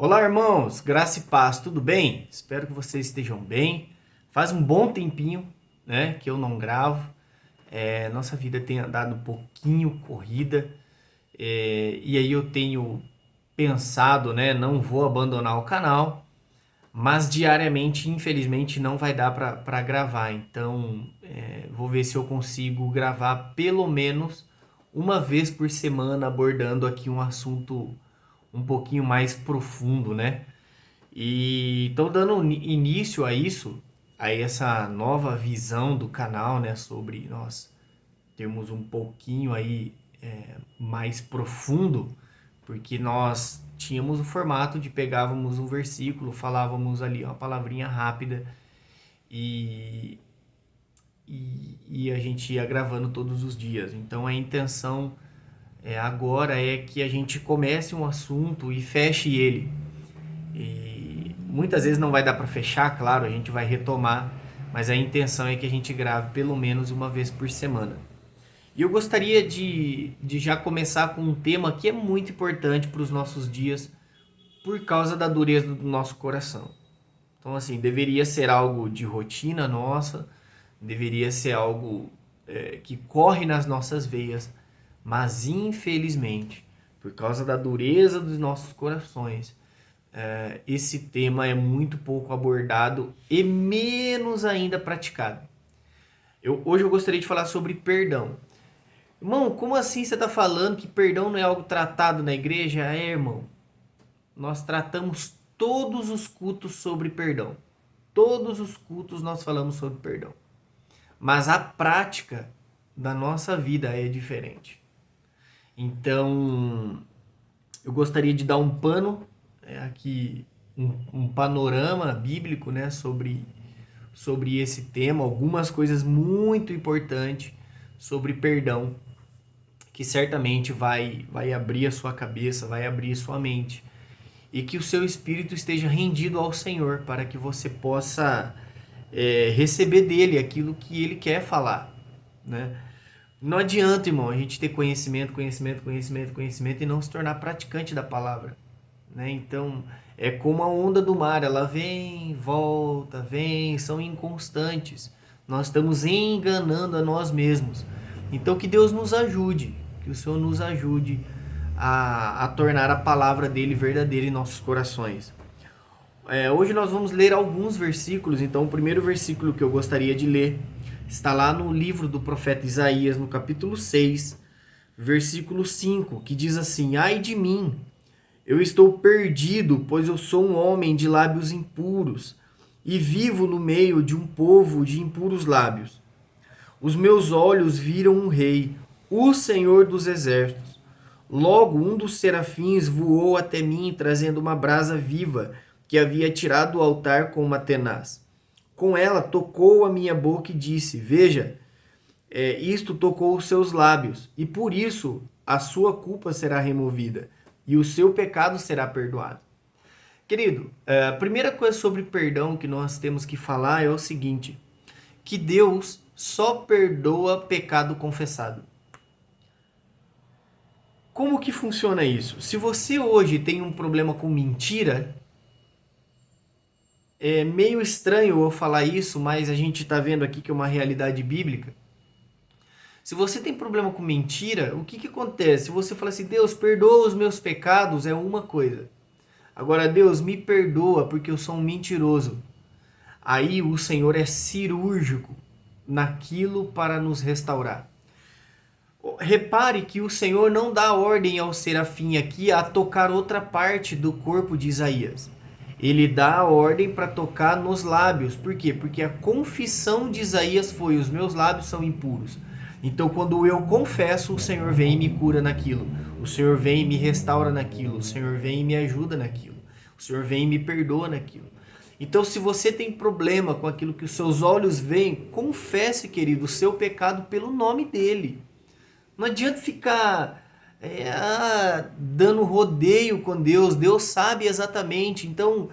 Olá, irmãos, graça e paz, tudo bem? Espero que vocês estejam bem. Faz um bom tempinho, né, que eu não gravo. Nossa vida tem andado um pouquinho corrida, e aí eu tenho pensado, né, não vou abandonar o canal, mas diariamente, infelizmente, não vai dar para gravar. Então, vou ver se eu consigo gravar pelo menos uma vez por semana, abordando aqui um assunto um pouquinho mais profundo, né? E estou dando início a isso, a essa nova visão do canal, né, sobre nós termos um pouquinho aí mais profundo, porque nós tínhamos o formato de pegávamos um versículo, falávamos ali uma palavrinha rápida e, e a gente ia gravando todos os dias. Então a intenção agora é que a gente comece um assunto e feche ele. E muitas vezes não vai dar para fechar, claro, a gente vai retomar, mas a intenção é que a gente grave pelo menos uma vez por semana. E eu gostaria de já começar com um tema que é muito importante para os nossos dias por causa da dureza do nosso coração. Então, assim, deveria ser algo de rotina nossa, deveria ser algo que corre nas nossas veias, mas infelizmente, por causa da dureza dos nossos corações, esse tema é muito pouco abordado e menos ainda praticado. Hoje eu gostaria de falar sobre perdão. Irmão, como assim você está falando que perdão não é algo tratado na igreja? Irmão, nós tratamos todos os cultos sobre perdão. Todos os cultos nós falamos sobre perdão. Mas a prática da nossa vida é diferente. Então, eu gostaria de dar um pano aqui, um panorama bíblico, né, sobre esse tema, algumas coisas muito importantes sobre perdão, que certamente vai abrir a sua cabeça, vai abrir a sua mente, e que o seu espírito esteja rendido ao Senhor, para que você possa receber dele aquilo que ele quer falar, né? Não adianta, irmão, a gente ter conhecimento, conhecimento, conhecimento, conhecimento e não se tornar praticante da palavra, né? Então, é como a onda do mar, ela vem, volta, vem, são inconstantes. Nós estamos enganando a nós mesmos. Então, que Deus nos ajude, que o Senhor nos ajude a tornar a palavra dele verdadeira em nossos corações. Hoje nós vamos ler alguns versículos, então o primeiro versículo que eu gostaria de ler está lá no livro do profeta Isaías, no capítulo 6, versículo 5, que diz assim: Ai de mim, eu estou perdido, pois eu sou um homem de lábios impuros e vivo no meio de um povo de impuros lábios. Os meus olhos viram um rei, o Senhor dos exércitos. Logo um dos serafins voou até mim, trazendo uma brasa viva que havia tirado do altar com uma tenaz. Com ela tocou a minha boca e disse: Veja, isto tocou os seus lábios, e por isso a sua culpa será removida e o seu pecado será perdoado. Querido, a primeira coisa sobre perdão que nós temos que falar é o seguinte: que Deus só perdoa pecado confessado. Como que funciona isso? Se você hoje tem um problema com mentira, é meio estranho eu falar isso, mas a gente está vendo aqui que é uma realidade bíblica. Se você tem problema com mentira, o que acontece? Se você fala assim, Deus, perdoa os meus pecados, é uma coisa. Agora, Deus, me perdoa porque eu sou um mentiroso. Aí o Senhor é cirúrgico naquilo para nos restaurar. Repare que o Senhor não dá ordem ao serafim aqui a tocar outra parte do corpo de Isaías. Ele dá a ordem para tocar nos lábios. Por quê? Porque a confissão de Isaías foi: os meus lábios são impuros. Então, quando eu confesso, o Senhor vem e me cura naquilo. O Senhor vem e me restaura naquilo. O Senhor vem e me ajuda naquilo. O Senhor vem e me perdoa naquilo. Então, se você tem problema com aquilo que os seus olhos veem, confesse, querido, o seu pecado pelo nome dele. Não adianta ficar dando rodeio com Deus. Deus sabe exatamente. Então,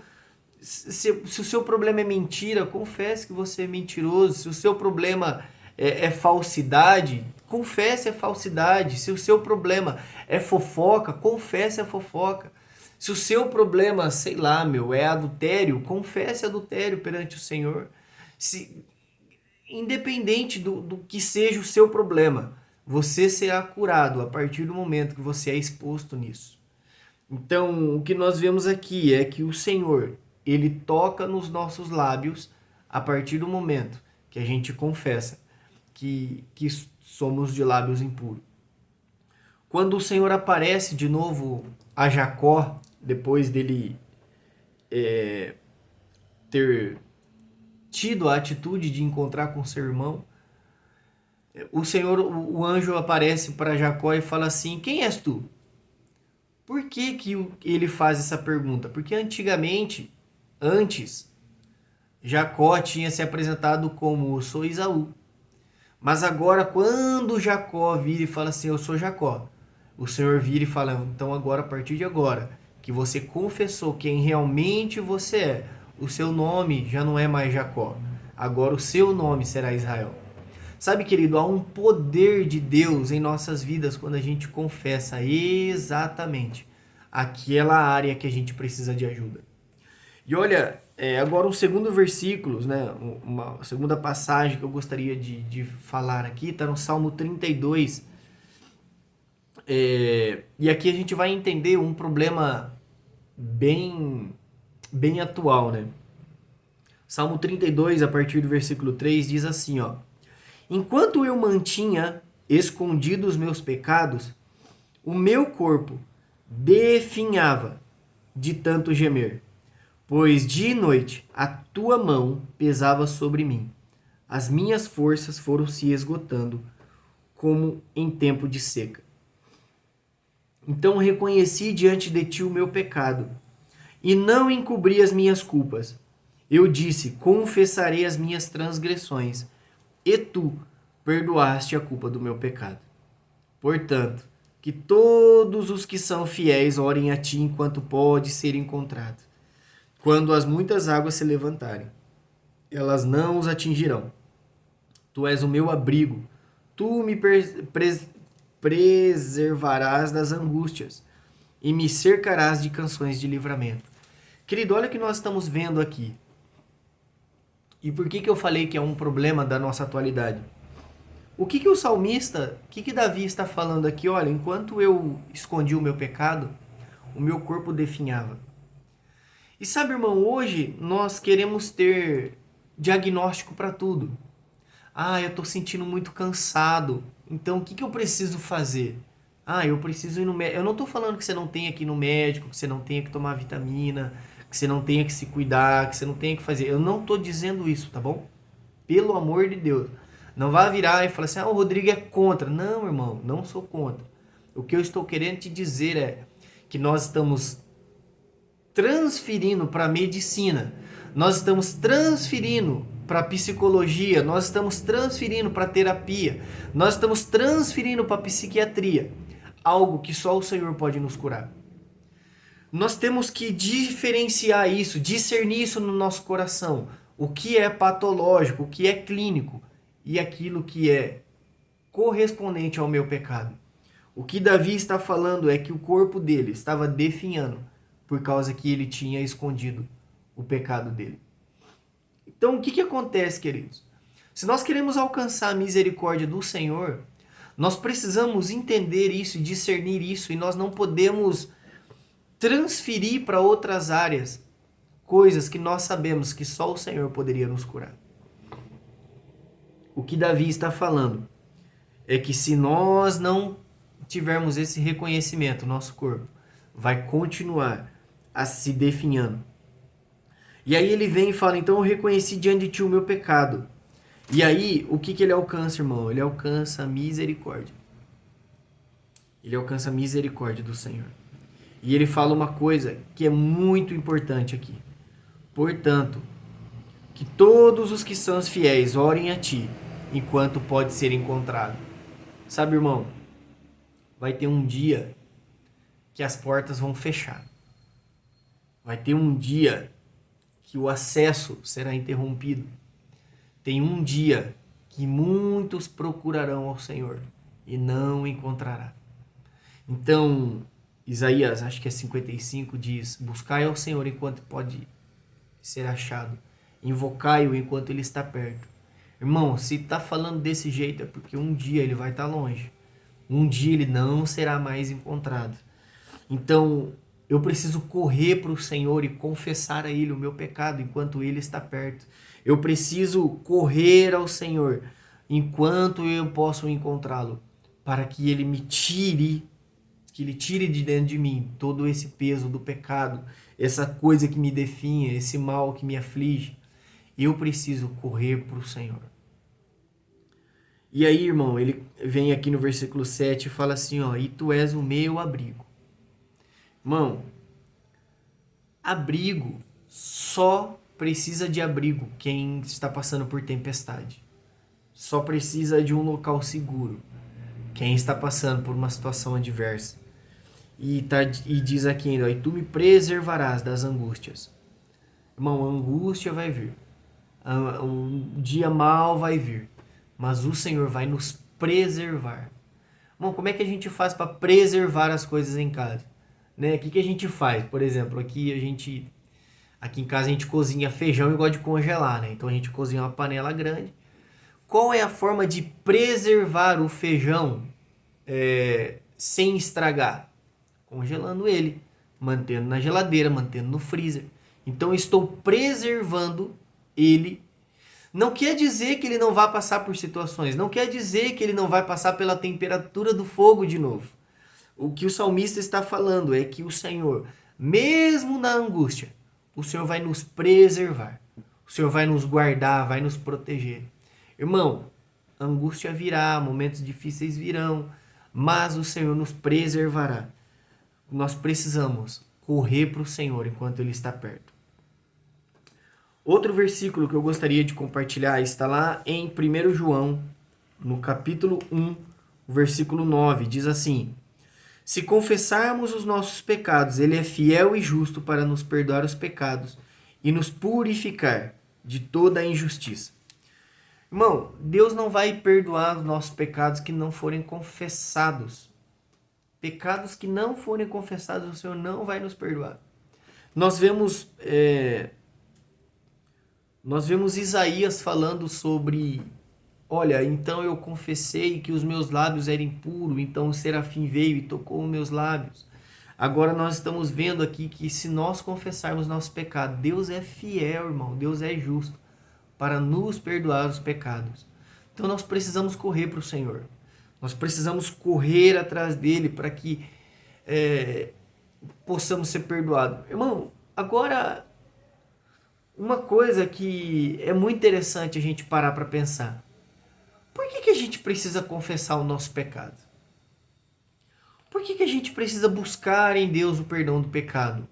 se o seu problema é mentira, confesse que você é mentiroso. Se o seu problema é falsidade, confesse a falsidade. Se o seu problema é fofoca, confesse a fofoca. Se o seu problema, sei lá, meu, é adultério, confesse adultério perante o Senhor. Se, independente do que seja o seu problema, você será curado a partir do momento que você é exposto nisso. Então, o que nós vemos aqui é que o Senhor, ele toca nos nossos lábios a partir do momento que a gente confessa que somos de lábios impuros. Quando o Senhor aparece de novo a Jacó, depois dele ter tido a atitude de encontrar com seu irmão, o anjo aparece para Jacó e fala assim: quem és tu? Por que ele faz essa pergunta? Porque antes, Jacó tinha se apresentado como: eu sou Esaú. Mas agora, quando Jacó vira e fala assim: eu sou Jacó, o Senhor vira e fala: então agora, a partir de agora, que você confessou quem realmente você é, o seu nome já não é mais Jacó. Agora o seu nome será Israel. Sabe, querido, há um poder de Deus em nossas vidas quando a gente confessa exatamente aquela área que a gente precisa de ajuda. E olha, agora um segundo versículo, né, uma segunda passagem que eu gostaria de falar aqui, está no Salmo 32. E aqui a gente vai entender um problema bem atual, né? Salmo 32, a partir do versículo 3, diz assim, ó: enquanto eu mantinha escondidos os meus pecados, o meu corpo definhava de tanto gemer, pois dia e noite a tua mão pesava sobre mim. As minhas forças foram se esgotando, como em tempo de seca. Então reconheci diante de ti o meu pecado, e não encobri as minhas culpas. Eu disse: confessarei as minhas transgressões, e tu perdoaste a culpa do meu pecado. Portanto, que todos os que são fiéis orem a ti enquanto pode ser encontrado. Quando as muitas águas se levantarem, elas não os atingirão. Tu és o meu abrigo, tu me preservarás das angústias e me cercarás de canções de livramento. Querido, olha o que nós estamos vendo aqui. E por que eu falei que é um problema da nossa atualidade? O que o salmista, o que Davi está falando aqui? Olha, enquanto eu escondi o meu pecado, o meu corpo definhava. E sabe, irmão, hoje nós queremos ter diagnóstico para tudo. Ah, eu estou sentindo muito cansado. Então, o que eu preciso fazer? Ah, eu preciso ir no médico. Eu não estou falando que você não tenha que ir no médico, que você não tenha que tomar vitamina, que você não tenha que se cuidar, que você não tenha que fazer. Eu não estou dizendo isso, tá bom? Pelo amor de Deus. Não vá virar e falar assim: ah, o Rodrigo é contra. Não, irmão, não sou contra. O que eu estou querendo te dizer é que nós estamos transferindo para a medicina, nós estamos transferindo para a psicologia, nós estamos transferindo para a terapia, nós estamos transferindo para a psiquiatria, algo que só o Senhor pode nos curar. Nós temos que diferenciar isso, discernir isso no nosso coração, o que é patológico, o que é clínico e aquilo que é correspondente ao meu pecado. O que Davi está falando é que o corpo dele estava definhando por causa que ele tinha escondido o pecado dele. Então, o que acontece, queridos? Se nós queremos alcançar a misericórdia do Senhor, nós precisamos entender isso e discernir isso, e nós não podemos transferir para outras áreas coisas que nós sabemos que só o Senhor poderia nos curar. O que Davi está falando é que se nós não tivermos esse reconhecimento, nosso corpo vai continuar a se definhando. E aí ele vem e fala: então eu reconheci diante de ti o meu pecado. E aí, o que ele alcança, irmão? Ele alcança a misericórdia. Ele alcança a misericórdia do Senhor. E ele fala uma coisa que é muito importante aqui. Portanto, que todos os que são fiéis orem a ti, enquanto pode ser encontrado. Sabe, irmão, vai ter um dia que as portas vão fechar. Vai ter um dia que o acesso será interrompido. Tem um dia que muitos procurarão ao Senhor e não encontrará. Então, Isaías, acho que é 55, diz: buscai ao Senhor enquanto pode ser achado, invocai-o enquanto ele está perto. Irmão, se está falando desse jeito é porque um dia ele vai estar longe. Um dia ele não será mais encontrado. Então, eu preciso correr para o Senhor e confessar a Ele o meu pecado enquanto Ele está perto. Eu preciso correr ao Senhor enquanto eu posso encontrá-lo, para que Ele me tire, que Ele tire de dentro de mim todo esse peso do pecado, essa coisa que me definha, esse mal que me aflige. Eu preciso correr para o Senhor. E aí, irmão, ele vem aqui no versículo 7 e fala assim, ó: e tu és o meu abrigo. Irmão, abrigo só precisa de abrigo quem está passando por tempestade. Só precisa de um local seguro quem está passando por uma situação adversa. E diz aqui ainda, e tu me preservarás das angústias. Irmão, a angústia vai vir. Um dia mal vai vir. Mas o Senhor vai nos preservar. Irmão, como é que a gente faz para preservar as coisas em casa? Né? O que a gente faz? Por exemplo, aqui em casa a gente cozinha feijão e gosta de congelar, né? Então a gente cozinha uma panela grande. Qual é a forma de preservar o feijão sem estragar? Congelando ele, mantendo na geladeira, mantendo no freezer. Então eu estou preservando ele. Não quer dizer que ele não vai passar por situações, não quer dizer que ele não vai passar pela temperatura do fogo de novo. O que o salmista está falando é que o Senhor, mesmo na angústia, o Senhor vai nos preservar. O Senhor vai nos guardar, vai nos proteger. Irmão, angústia virá, momentos difíceis virão, mas o Senhor nos preservará. Nós precisamos correr para o Senhor enquanto Ele está perto. Outro versículo que eu gostaria de compartilhar está lá em 1 João, no capítulo 1, versículo 9, diz assim: se confessarmos os nossos pecados, Ele é fiel e justo para nos perdoar os pecados e nos purificar de toda a injustiça. Irmão, Deus não vai perdoar os nossos pecados que não forem confessados. Pecados que não forem confessados, o Senhor não vai nos perdoar. Nós vemos Isaías falando sobre: olha, então eu confessei que os meus lábios eram impuros, então o serafim veio e tocou os meus lábios. Agora nós estamos vendo aqui que se nós confessarmos nosso pecado, Deus é fiel, irmão, Deus é justo para nos perdoar os pecados. Então nós precisamos correr para o Senhor. Nós precisamos correr atrás dele para que possamos ser perdoados. Irmão, agora, uma coisa que é muito interessante a gente parar para pensar. Por que a gente precisa confessar o nosso pecado? Por que a gente precisa buscar em Deus o perdão do pecado?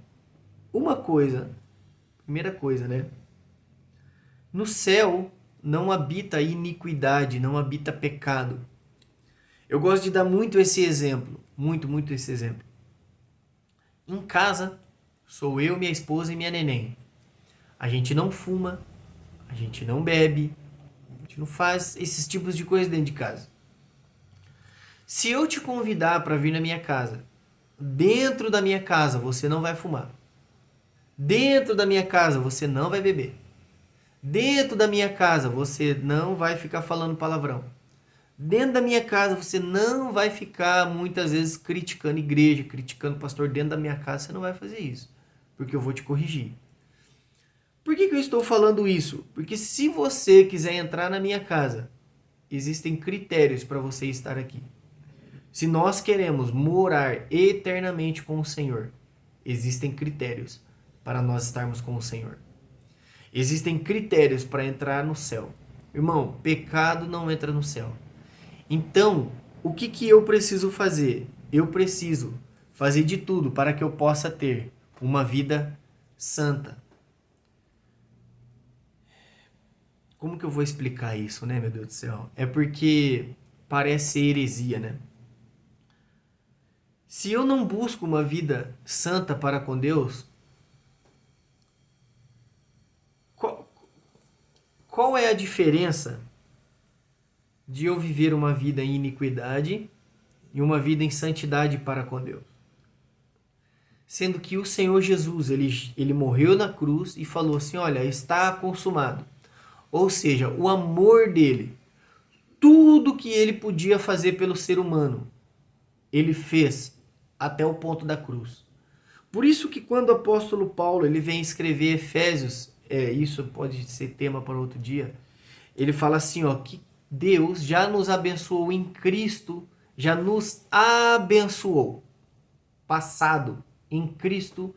Primeira coisa, né? No céu não habita iniquidade, não habita pecado. Eu gosto de dar muito esse exemplo, muito esse exemplo. Em casa, sou eu, minha esposa e minha neném. A gente não fuma, a gente não bebe, a gente não faz esses tipos de coisa dentro de casa. Se eu te convidar para vir na minha casa, dentro da minha casa você não vai fumar. Dentro da minha casa você não vai beber. Dentro da minha casa você não vai ficar falando palavrão. Dentro da minha casa você não vai ficar muitas vezes criticando igreja, criticando pastor. Dentro da minha casa você não vai fazer isso, porque eu vou te corrigir. Por que eu estou falando isso? Porque se você quiser entrar na minha casa, existem critérios para você estar aqui. Se nós queremos morar eternamente com o Senhor, existem critérios para nós estarmos com o Senhor. Existem critérios para entrar no céu. Irmão, pecado não entra no céu. Então, o que eu preciso fazer? Eu preciso fazer de tudo para que eu possa ter uma vida santa. Como que eu vou explicar isso, né, meu Deus do céu? É porque parece heresia, né? Se eu não busco uma vida santa para com Deus, qual é a diferença de eu viver uma vida em iniquidade e uma vida em santidade para com Deus? sendo que o Senhor Jesus, ele morreu na cruz e falou assim, olha, está consumado. Ou seja, o amor dele, tudo que ele podia fazer pelo ser humano, ele fez até o ponto da cruz. Por isso que quando o apóstolo Paulo ele vem escrever Efésios, isso pode ser tema para outro dia, ele fala assim, ó, que Deus já nos abençoou em Cristo, já nos abençoou. Passado, em Cristo,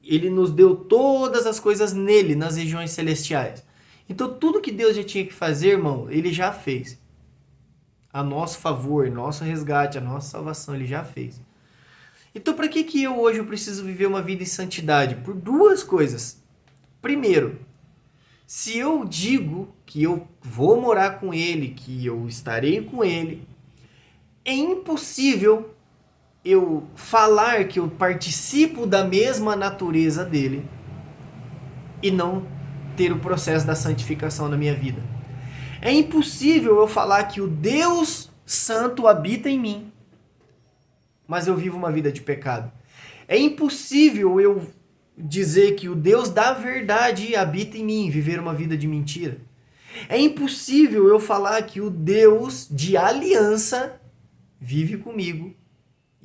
ele nos deu todas as coisas nele, nas regiões celestiais. Então tudo que Deus já tinha que fazer, irmão, ele já fez. A nosso favor, nosso resgate, a nossa salvação, ele já fez. Então para que eu hoje eu preciso viver uma vida em santidade? Por duas coisas. Primeiro, se eu digo que eu vou morar com ele, que eu estarei com ele, é impossível eu falar que eu participo da mesma natureza dele e não ter o processo da santificação na minha vida. É impossível eu falar que o Deus Santo habita em mim, mas eu vivo uma vida de pecado. É impossível eu dizer que o Deus da verdade habita em mim, viver uma vida de mentira. É impossível eu falar que o Deus de aliança vive comigo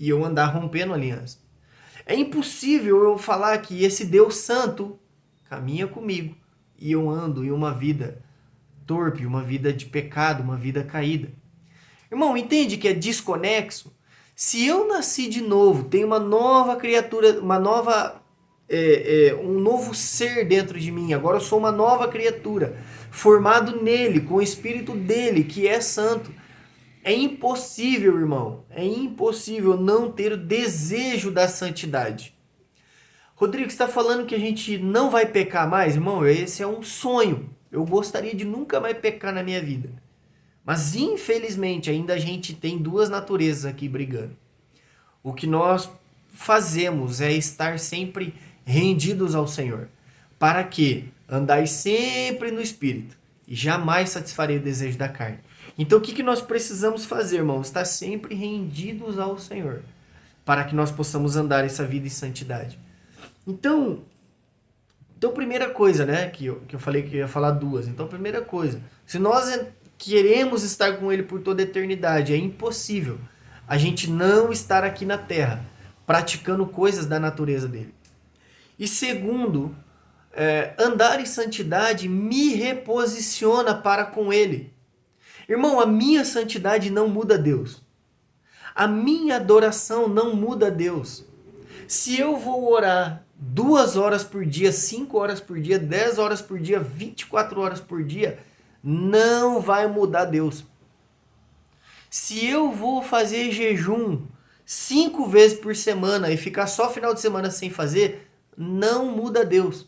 e eu andar rompendo a aliança. É impossível eu falar que esse Deus Santo caminha comigo e eu ando em uma vida torpe, uma vida de pecado, uma vida caída. Irmão, entende que é desconexo? Se eu nasci de novo, tenho uma nova criatura, um novo ser dentro de mim, agora eu sou uma nova criatura, formado nele, com o Espírito dele, que é santo. É impossível, irmão, é impossível não ter o desejo da santidade. Rodrigo, você está falando que a gente não vai pecar mais? Irmão, esse é um sonho. Eu gostaria de nunca mais pecar na minha vida. Mas infelizmente ainda a gente tem duas naturezas aqui brigando. O que nós fazemos é estar sempre rendidos ao Senhor. Para quê? Andar sempre no Espírito e jamais satisfarei o desejo da carne. Então o que nós precisamos fazer, irmãos? Estar sempre rendidos ao Senhor, para que nós possamos andar essa vida em santidade. Então primeira coisa, né, que eu falei que eu ia falar duas. Então primeira coisa, se nós queremos estar com Ele por toda a eternidade, é impossível a gente não estar aqui na Terra, praticando coisas da natureza dele. E segundo, andar em santidade me reposiciona para com Ele. Irmão, a minha santidade não muda Deus. A minha adoração não muda Deus. Se eu vou orar 2 horas por dia, 5 horas por dia, 10 horas por dia, 24 horas por dia, não vai mudar Deus. Se eu vou fazer jejum 5 vezes por semana e ficar só final de semana sem fazer, não muda Deus.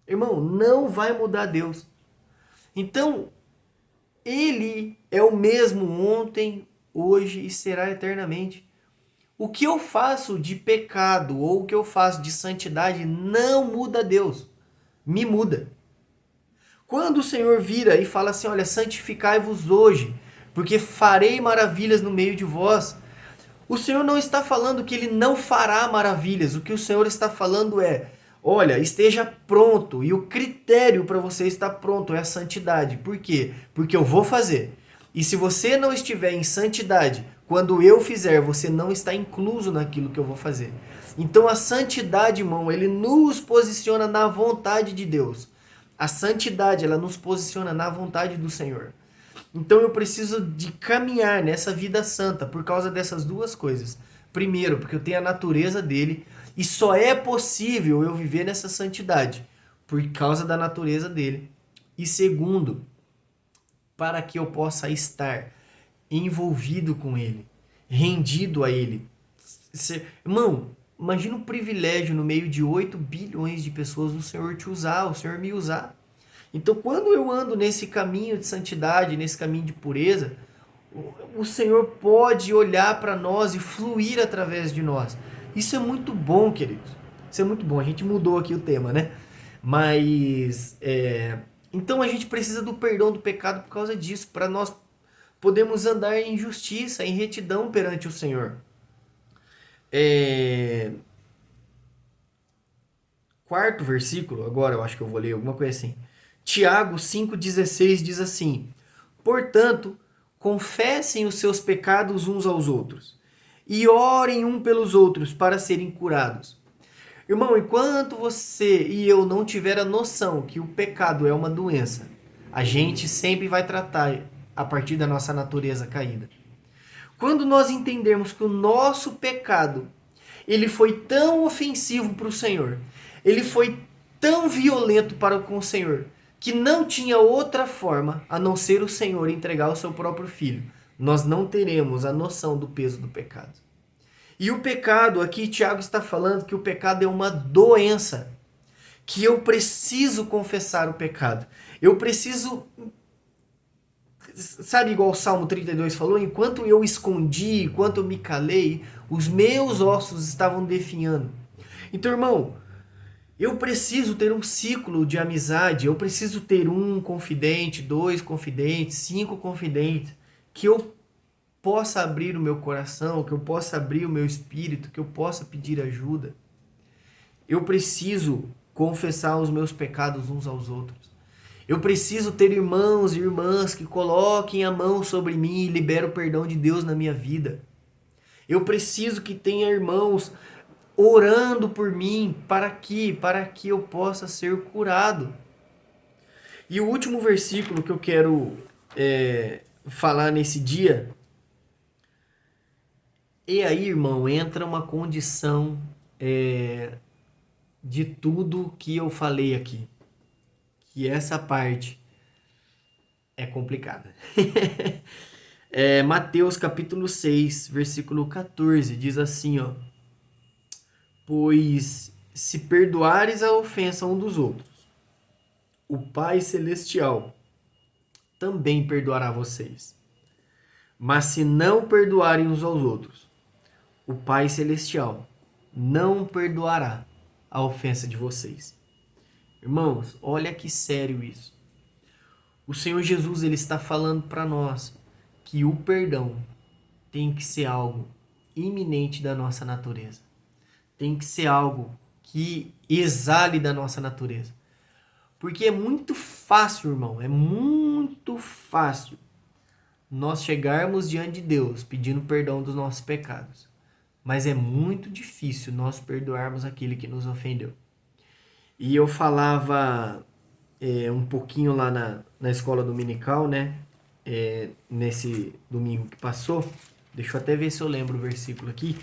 Irmão, não vai mudar Deus. Então, Ele é o mesmo ontem, hoje e será eternamente. O que eu faço de pecado ou o que eu faço de santidade não muda Deus, me muda. Quando o Senhor vira e fala assim, olha, santificai-vos hoje, porque farei maravilhas no meio de vós, o Senhor não está falando que Ele não fará maravilhas, o que o Senhor está falando é, olha, esteja pronto, e o critério para você estar pronto é a santidade. Por quê? Porque eu vou fazer. E se você não estiver em santidade, quando eu fizer, você não está incluso naquilo que eu vou fazer. Então a santidade, irmão, ele nos posiciona na vontade de Deus. A santidade, ela nos posiciona na vontade do Senhor. Então eu preciso de caminhar nessa vida santa por causa dessas duas coisas. Primeiro, porque eu tenho a natureza dele e só é possível eu viver nessa santidade por causa da natureza dele. E segundo, para que eu possa estar envolvido com ele, rendido a ele. Irmão, imagina o privilégio no meio de 8 bilhões de pessoas o Senhor te usar, o Senhor me usar. Então quando eu ando nesse caminho de santidade, nesse caminho de pureza, o Senhor pode olhar para nós e fluir através de nós. Isso é muito bom, queridos. Isso é muito bom. A gente mudou aqui o tema, né? Mas, então a gente precisa do perdão do pecado por causa disso, para nós podermos andar em justiça, em retidão perante o Senhor. É, quarto versículo, agora eu acho que eu vou ler alguma coisa assim. Tiago 5,16 diz assim: Portanto, confessem os seus pecados uns aos outros e orem um pelos outros para serem curados. Irmão, enquanto você e eu não tiver a noção que o pecado é uma doença, a gente sempre vai tratar a partir da nossa natureza caída. Quando nós entendermos que o nosso pecado ele foi tão ofensivo para o Senhor, ele foi tão violento para com o Senhor, que não tinha outra forma a não ser o Senhor entregar o seu próprio filho, nós não teremos a noção do peso do pecado. E o pecado, aqui Tiago está falando que o pecado é uma doença, que eu preciso confessar o pecado. Eu preciso, sabe, igual o Salmo 32 falou, enquanto eu escondi, enquanto eu me calei, os meus ossos estavam definhando. Então, irmão, eu preciso ter um ciclo de amizade, eu preciso ter um confidente, dois confidentes, cinco confidentes, que eu possa abrir o meu coração, que eu possa abrir o meu espírito, que eu possa pedir ajuda. Eu preciso confessar os meus pecados uns aos outros. Eu preciso ter irmãos e irmãs que coloquem a mão sobre mim e liberem o perdão de Deus na minha vida. Eu preciso que tenha irmãos orando por mim para que eu possa ser curado. E o último versículo que eu quero falar nesse dia, e aí, irmão, entra uma condição de tudo que eu falei aqui, que essa parte é complicada. Mateus capítulo 6, versículo 14, diz assim, ó: Pois se perdoares a ofensa um dos outros, o Pai Celestial também perdoará vocês. Mas se não perdoarem uns aos outros, o Pai Celestial não perdoará a ofensa de vocês. Irmãos, olha que sério isso. O Senhor Jesus ele está falando para nós que o perdão tem que ser algo iminente da nossa natureza. Tem que ser algo que exale da nossa natureza. Porque é muito fácil, irmão, é muito fácil nós chegarmos diante de Deus pedindo perdão dos nossos pecados. Mas é muito difícil nós perdoarmos aquele que nos ofendeu. E eu falava um pouquinho lá na escola dominical, né? Nesse domingo que passou. Deixa eu até ver se eu lembro o versículo aqui.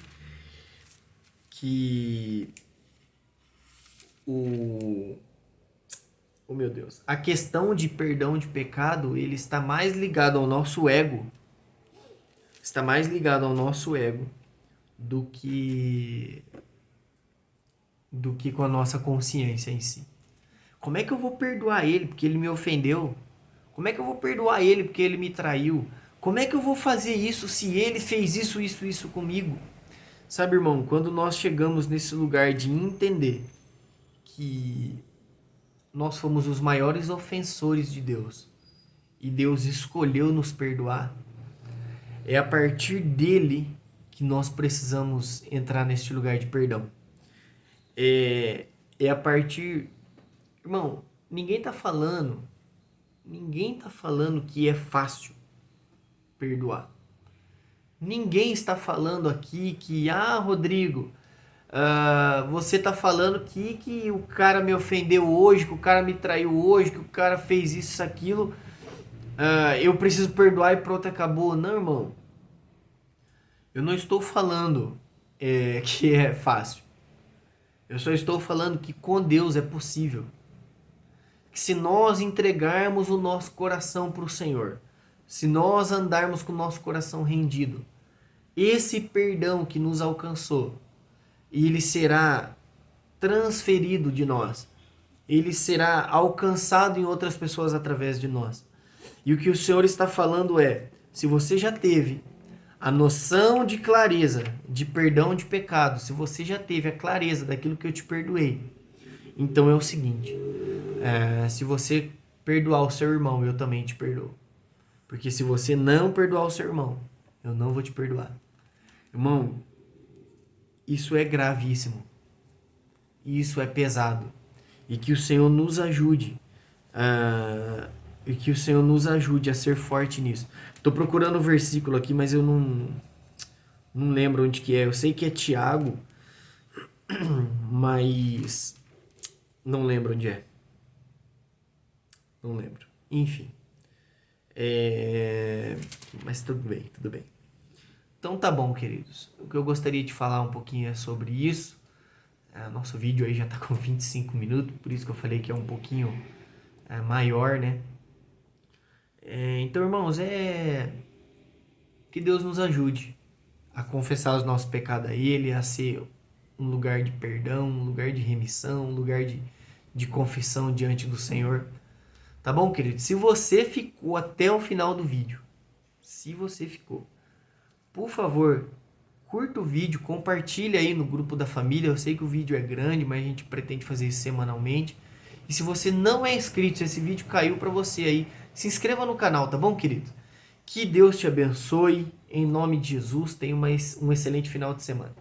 Que oh meu Deus, a questão de perdão de pecado, ele está mais ligado ao nosso ego. Está mais ligado ao nosso ego do que com a nossa consciência em si. Como é que eu vou perdoar ele porque ele me ofendeu? Como é que eu vou perdoar ele porque ele me traiu? Como é que eu vou fazer isso se ele fez isso comigo? Sabe, irmão, quando nós chegamos nesse lugar de entender que nós fomos os maiores ofensores de Deus e Deus escolheu nos perdoar, é a partir dele que nós precisamos entrar neste lugar de perdão. É a partir... Irmão, ninguém tá falando que é fácil perdoar. Ninguém está falando aqui que, Rodrigo, você tá falando que o cara me ofendeu hoje, que o cara me traiu hoje, que o cara fez isso, aquilo, eu preciso perdoar e pronto, acabou. Não, irmão. Eu não estou falando que é fácil. Eu só estou falando que com Deus é possível. Que se nós entregarmos o nosso coração para o Senhor, se nós andarmos com o nosso coração rendido, esse perdão que nos alcançou, ele será transferido de nós. Ele será alcançado em outras pessoas através de nós. E o que o Senhor está falando é, se você já teve a noção de clareza, de perdão de pecado, se você já teve a clareza daquilo que eu te perdoei, então é o seguinte, se você perdoar o seu irmão, eu também te perdoo. Porque se você não perdoar o seu irmão, eu não vou te perdoar. Irmão, Isso é gravíssimo. Isso é pesado. E que o Senhor nos ajude. E que o Senhor nos ajude a ser forte nisso. Estou procurando o versículo aqui, mas eu não lembro onde que é. Eu sei que é Tiago, mas não lembro onde é. Não lembro. Enfim. Mas tudo bem, tudo bem. Então tá bom, queridos. O que eu gostaria de falar um pouquinho é sobre isso. Nosso vídeo aí já tá com 25 minutos, por isso que eu falei que é um pouquinho maior, né? Então, irmãos, que Deus nos ajude a confessar os nossos pecados a Ele, a ser um lugar de perdão, um lugar de remissão, um lugar de confissão diante do Senhor. Tá bom, querido? Se você ficou até o final do vídeo, por favor, curta o vídeo, compartilha aí no grupo da família. Eu sei que o vídeo é grande, mas a gente pretende fazer isso semanalmente. E se você não é inscrito, se esse vídeo caiu para você aí, se inscreva no canal, tá bom, querido? Que Deus te abençoe. Em nome de Jesus, tenha um excelente final de semana.